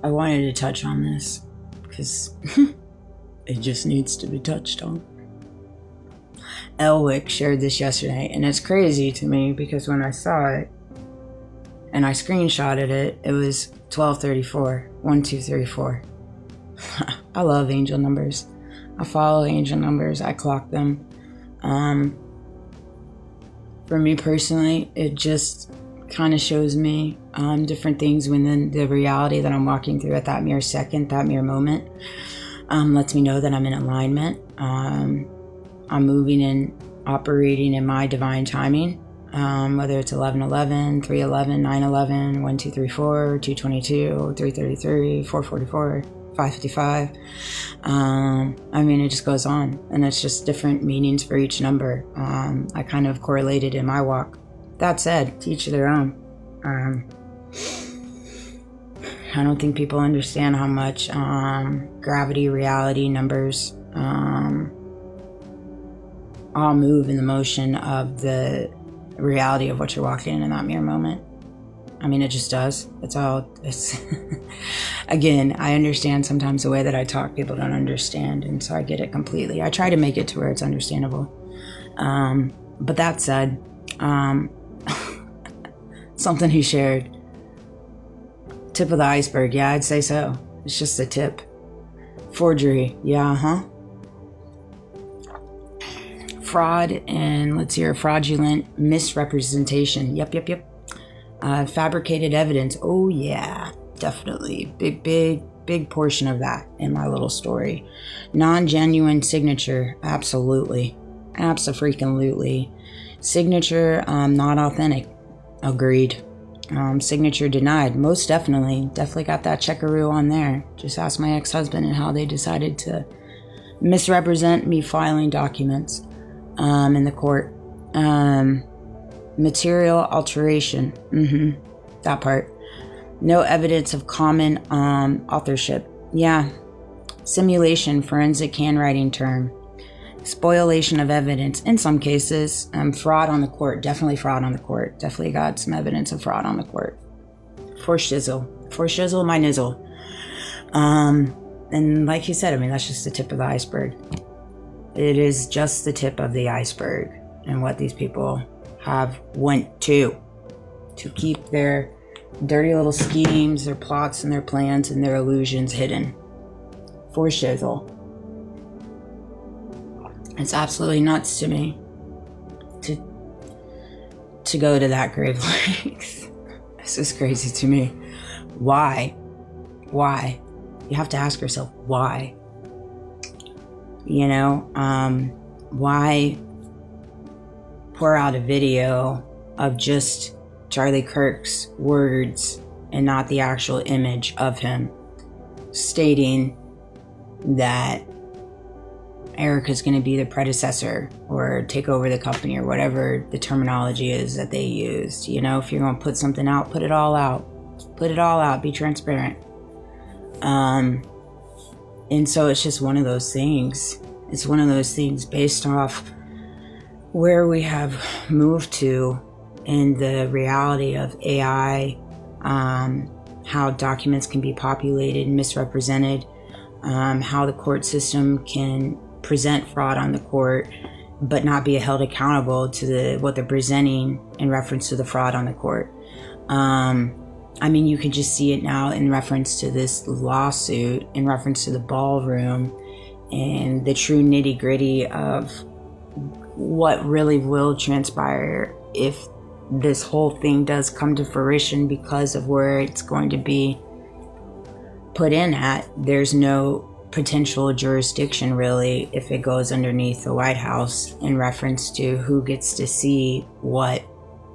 I wanted to touch on this because it just needs to be touched on. Elwick shared this yesterday, and it's crazy to me because when I saw it and I screenshotted it, it was 1234, 1234. I love angel numbers. I follow angel numbers. I clock them. For me personally, it just kind of shows me different things within the reality that I'm walking through at that mere second, that mere moment. Lets me know that I'm in alignment. I'm moving and operating in my divine timing, whether it's 11:11, 3:11, 9:11, 1234, 222, 333, 444, 555. I mean, it just goes on, and it's just different meanings for each number. I kind of correlated in my walk. That said, to each of their own. I don't think people understand how much gravity, reality, numbers all move in the motion of the reality of what you're walking in that mere moment. I mean, it just does. It's again, I understand sometimes the way that I talk, people don't understand, and so I get it completely. I try to make it to where it's understandable. But that said, something he shared, tip of the iceberg, yeah, I'd say so. It's just the tip. Forgery, yeah, Fraud, and let's hear fraudulent misrepresentation. Yep. Fabricated evidence. Oh yeah, definitely. Big portion of that in my little story. Non-genuine signature. Absolutely. Abso-freaking-lutely. Signature, not authentic. Agreed. Signature denied. Most definitely. Definitely got that checkaroo on there. Just ask my ex-husband and how they decided to misrepresent me filing documents in the court. Material alteration. That part. No evidence of common authorship. Yeah. Simulation, forensic handwriting term. Spoliation of evidence in some cases. Fraud on the court. Definitely fraud on the court. Definitely got some evidence of fraud on the court. For shizzle, my nizzle. And like you said, I mean, that's just the tip of the iceberg. It is just the tip of the iceberg and what these people have went to keep their dirty little schemes, their plots and their plans and their illusions hidden. For shizzle. It's absolutely nuts to me to go to that grave length. This is crazy to me. Why? You have to ask yourself, why? Why pour out a video of just Charlie Kirk's words and not the actual image of him stating that Erica's going to be the predecessor or take over the company or whatever the terminology is that they used. If you're going to put something out, put it all out. Be transparent. And so it's just one of those things. It's one of those things based off where we have moved to in the reality of AI, how documents can be populated and misrepresented, how the court system can present fraud on the court but not be held accountable to what they're presenting in reference to the fraud on the court. You can just see it now in reference to this lawsuit, in reference to the ballroom, and the true nitty-gritty of what really will transpire if this whole thing does come to fruition because of where it's going to be put in at. There's no potential jurisdiction really if it goes underneath the White House in reference to who gets to see what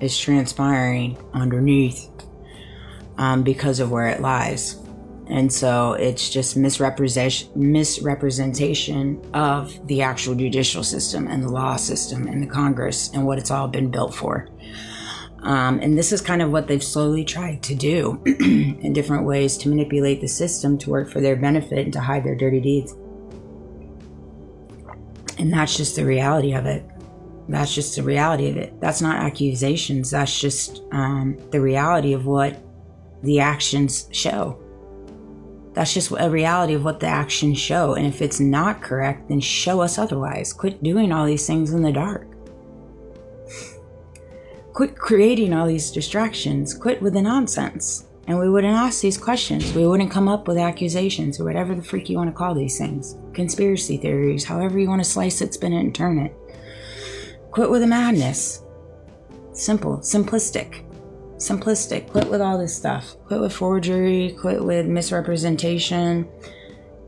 is transpiring underneath because of where it lies. And so it's just misrepresentation of the actual judicial system and the law system and the Congress and what it's all been built for. And this is kind of what they've slowly tried to do in different ways to manipulate the system to work for their benefit and to hide their dirty deeds. And that's just the reality of it. That's just the reality of it. That's not accusations. That's just the reality of what the actions show. That's just a reality of what the actions show. And if it's not correct, then show us otherwise. Quit doing all these things in the dark. Quit creating all these distractions. Quit with the nonsense. And we wouldn't ask these questions. We wouldn't come up with accusations or whatever the freak you want to call these things. Conspiracy theories, however you want to slice it, spin it, and turn it. Quit with the madness. Simple, simplistic. Quit with all this stuff. Quit with forgery. Quit with misrepresentation.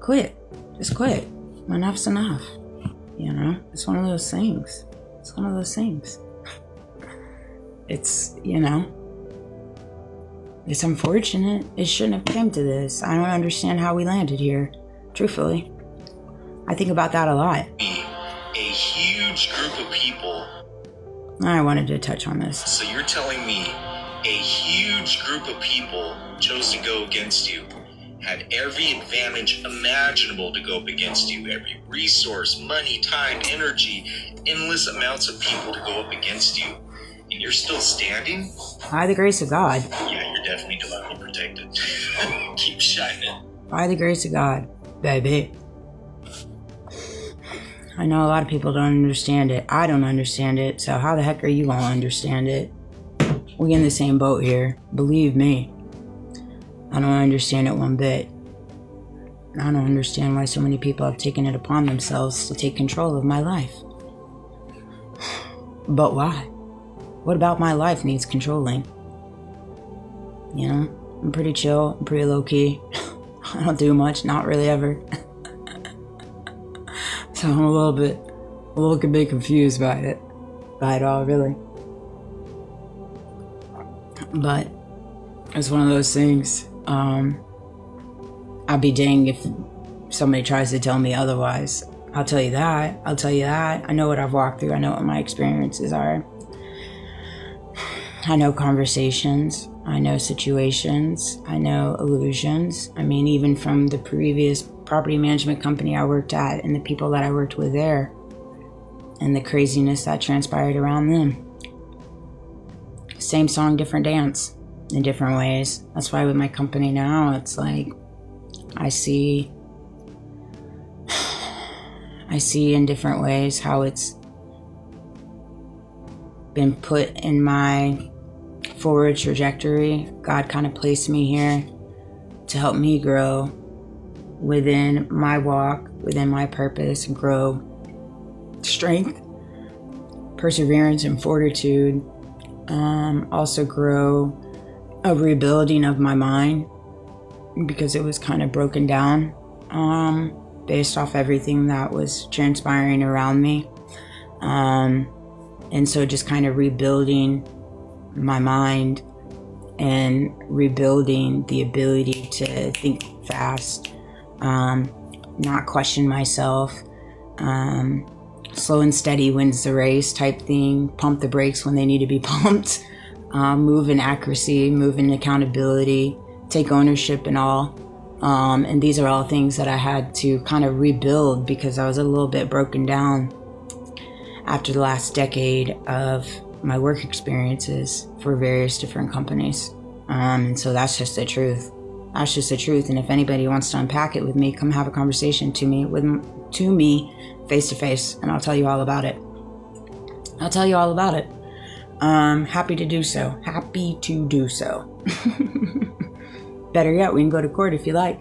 Quit. Just quit. Enough's enough. You know, it's one of those things. It's, you know, it's unfortunate. It shouldn't have come to this. I don't understand how we landed here. Truthfully. I think about that a lot. A huge group of people. I wanted to touch on this. So you're telling me a huge group of people chose to go against you, had every advantage imaginable to go up against you, every resource, money, time, energy, endless amounts of people to go up against you, and you're still standing? By the grace of God. Yeah, you're definitely divinely protected. Keep shining. By the grace of God, baby. I know a lot of people don't understand it. I don't understand it, so how the heck are you gonna understand it? We in the same boat here. Believe me. I don't understand it one bit. I don't understand why so many people have taken it upon themselves to take control of my life. But why? What about my life needs controlling? You know, I'm pretty chill, I'm pretty low-key. I don't do much, not really ever. So I'm a little bit confused by it all, really. But it's one of those things. I'll be dang if somebody tries to tell me otherwise. I'll tell you that. I know what I've walked through. I know what my experiences are. I know conversations. I know situations. I know illusions. I mean, even from the previous property management company I worked at and the people that I worked with there and the craziness that transpired around them. Same song, different dance in different ways. That's why with my company now, it's like I see in different ways how it's been put in my forward trajectory. God kind of placed me here to help me grow within my walk, within my purpose, and grow strength, perseverance, and fortitude. Also grow a rebuilding of my mind because it was kind of broken down based off everything that was transpiring around me. And so just kind of rebuilding my mind and rebuilding the ability to think fast, not question myself, slow and steady wins the race type thing, pump the brakes when they need to be pumped, move in accuracy, move in accountability, take ownership and all. And these are all things that I had to kind of rebuild because I was a little bit broken down after the last decade of my work experiences for various different companies. And so that's just the truth. That's just the truth. And if anybody wants to unpack it with me, come have a conversation to me face to face, and I'll tell you all about it. Happy to do so. Better yet, we can go to court if you like.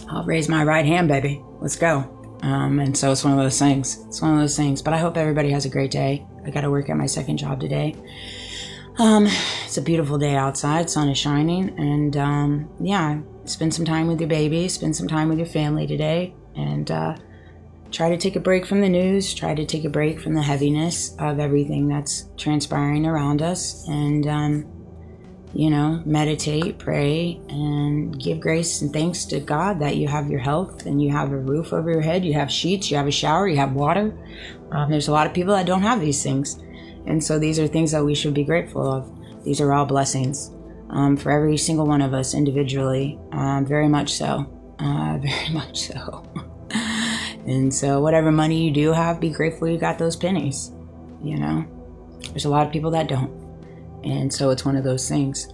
I'll raise my right hand, baby. Let's go. And so it's one of those things. But I hope everybody has a great day. I got to work at my second job today. It's a beautiful day outside. Sun is shining. And yeah, spend some time with your baby. Spend some time with your family today. And try to take a break from the news. Try to take a break from the heaviness of everything that's transpiring around us. And, meditate, pray, and give grace and thanks to God that you have your health and you have a roof over your head, you have sheets, you have a shower, you have water. There's a lot of people that don't have these things. And so these are things that we should be grateful of. These are all blessings for every single one of us individually. Very much so. And so whatever money you do have, be grateful you got those pennies. There's a lot of people that don't. And so it's one of those things.